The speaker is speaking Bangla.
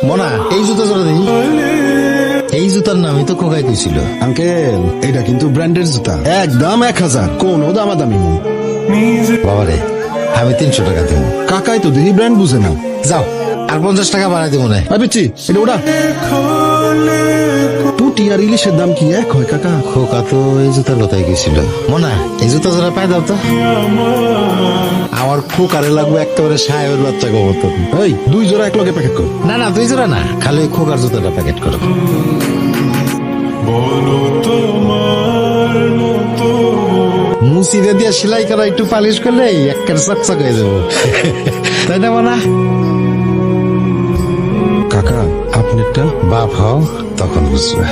মনা এই জুতা জোড়া দেখি। এই জুতার নামই তো খোকাই কইছিল। আঙ্কেল এটা কিন্তু ব্র্যান্ডের জুতা, একদম 1000, কোনো দামাদামি নেই। বাবারে আমি 300 টাকা দেব। কাকাই তো দেখি ব্র্যান্ড বুঝে না। যাও আর 50 টাকা বাড়াই দেবো না। ভাবছি এটা ওটা পুটি আর ইলিশের দাম কি এক হয় কাকা? খোকা তো এই জুতার কথাই গেছিল। মনা এই জুতা জোড়া পাই দাও তো। আমার খোকারে লাগবে একেবারে সাহেবের বাচ্চা গোবর্তন। এই 2 জোড়া এক লগে প্যাকেট কর। না না 2 জোড়া না, খালি ওই খোকার জুতাটা প্যাকেট করো। মুসিদে দিয়ে সেলাই করা একটু পালিশ করলে একের চকচক হয়ে যাবো। তাই না মনা? কাকা আপনারটা বাপ হও তখন বুঝবে।